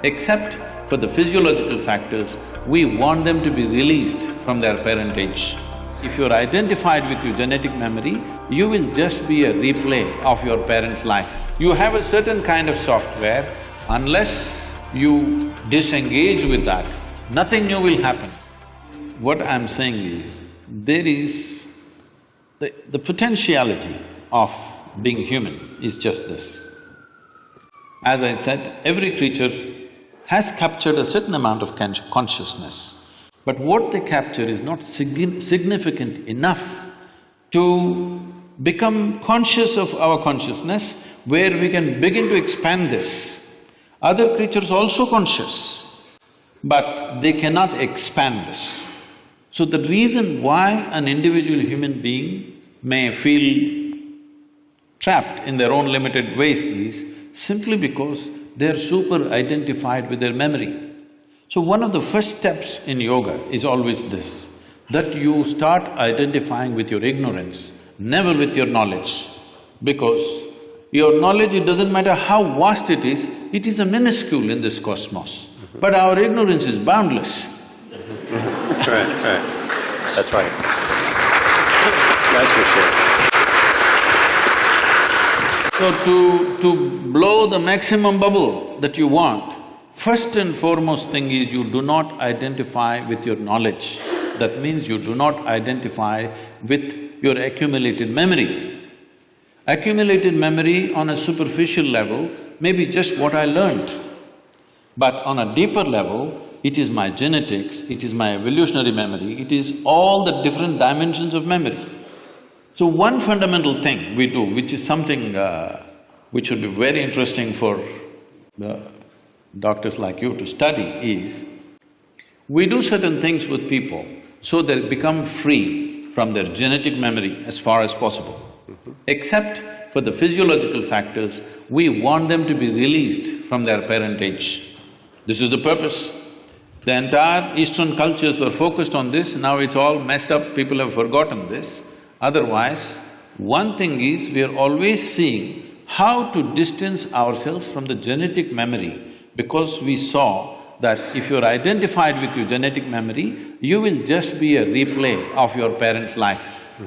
Except for the physiological factors, we want them to be released from their parentage. If you're identified with your genetic memory, you will just be a replay of your parents' life. You have a certain kind of software, unless you disengage with that, nothing new will happen. What I'm saying is, there is… the potentiality of being human is just this. As I said, every creature has captured a certain amount of consciousness, but what they capture is not significant enough to become conscious of our consciousness, where we can begin to expand this. Other creatures also conscious, but they cannot expand this. So the reason why an individual human being may feel trapped in their own limited ways is simply because they're super identified with their memory. So one of the first steps in yoga is always this, that you start identifying with your ignorance, never with your knowledge. Because your knowledge, it doesn't matter how vast it is a minuscule in this cosmos. But our ignorance is boundless. Right. That's right. That's for sure. So to blow the maximum bubble that you want, first and foremost thing is you do not identify with your knowledge. That means you do not identify with your accumulated memory. Accumulated memory on a superficial level may be just what I learned, but on a deeper level, it is my genetics, it is my evolutionary memory, it is all the different dimensions of memory. So one fundamental thing we do, which is something which would be very interesting for doctors like you to study, is we do certain things with people so they become free from their genetic memory as far as possible. Except for the physiological factors, we want them to be released from their parentage. This is the purpose. The entire Eastern cultures were focused on this, now it's all messed up, people have forgotten this. Otherwise, one thing is, we are always seeing how to distance ourselves from the genetic memory, because we saw that if you're identified with your genetic memory, you will just be a replay of your parents' life.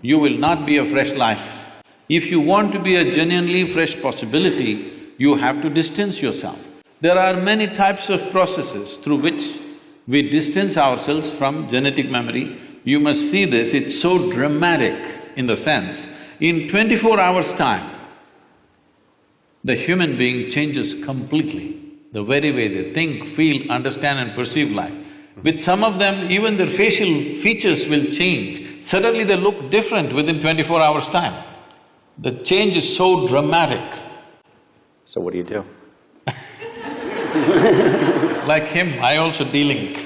You will not be a fresh life. If you want to be a genuinely fresh possibility, you have to distance yourself. There are many types of processes through which we distance ourselves from genetic memory. You must see this, it's so dramatic in the sense, in 24 hours' time, the human being changes completely, the very way they think, feel, understand and perceive life. With some of them, even their facial features will change. Suddenly they look different within 24 hours' time. The change is so dramatic. So what do you do? Like him, I also de-link.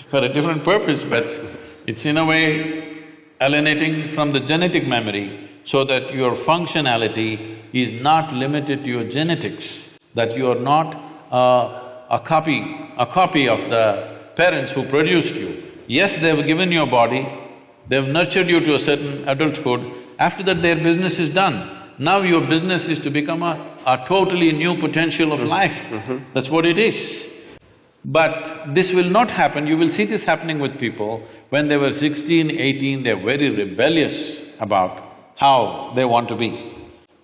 For a different purpose, but it's in a way alienating from the genetic memory so that your functionality is not limited to your genetics, that you are not a copy of the parents who produced you. Yes, they've given you a body, they've nurtured you to a certain adulthood, after that their business is done. Now your business is to become a totally new potential of life. That's what it is. But this will not happen, you will see this happening with people. When they were 16, 18, they're very rebellious about how they want to be.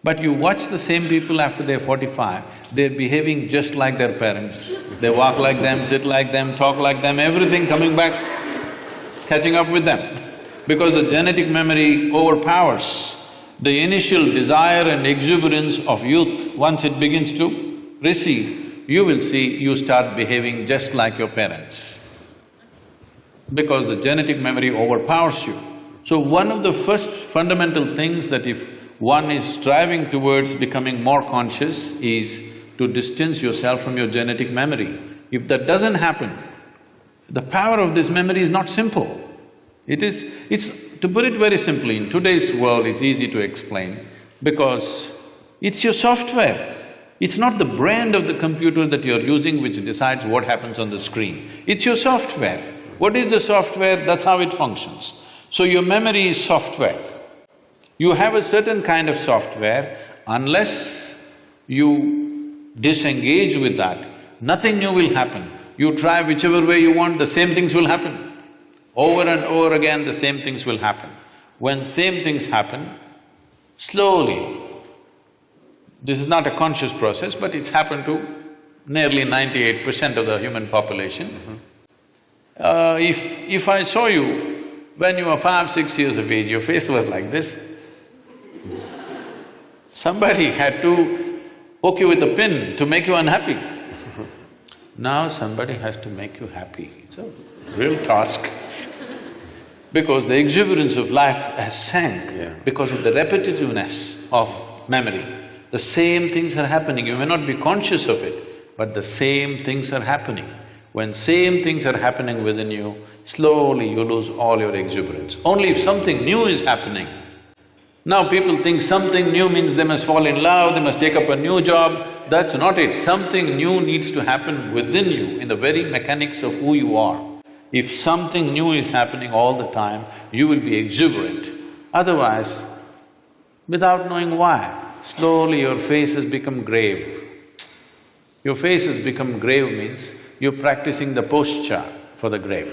But you watch the same people after they're 45, they're behaving just like their parents. They walk like them, sit like them, talk like them, everything coming back, catching up with them. Because the genetic memory overpowers the initial desire and exuberance of youth. Once it begins to recede, you will see you start behaving just like your parents, because the genetic memory overpowers you. So one of the first fundamental things that if one is striving towards becoming more conscious is to distance yourself from your genetic memory. If that doesn't happen, the power of this memory is not simple. To put it very simply, in today's world it's easy to explain because it's your software. It's not the brand of the computer that you're using which decides what happens on the screen. It's your software. What is the software? That's how it functions. So your memory is software. You have a certain kind of software, unless you disengage with that, nothing new will happen. You try whichever way you want, the same things will happen. Over and over again, the same things will happen. When same things happen, slowly, this is not a conscious process, but it's happened to nearly 98% of the human population. If I saw you when you were 5, 6 years of age, your face was like this, somebody had to poke you with a pin to make you unhappy. Now somebody has to make you happy. It's a real task. Because the exuberance of life has sank because of the repetitiveness of memory. The same things are happening, you may not be conscious of it, but the same things are happening. When same things are happening within you, slowly you lose all your exuberance. Only if something new is happening. Now people think something new means they must fall in love, they must take up a new job. That's not it. Something new needs to happen within you, in the very mechanics of who you are. If something new is happening all the time, you will be exuberant. Otherwise, without knowing why, slowly your face has become grave. Your face has become grave means you're practicing the posture for the grave.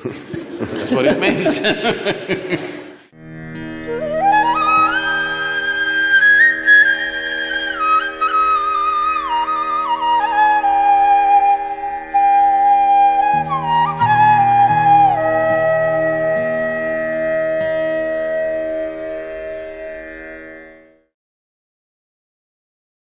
That's what it means.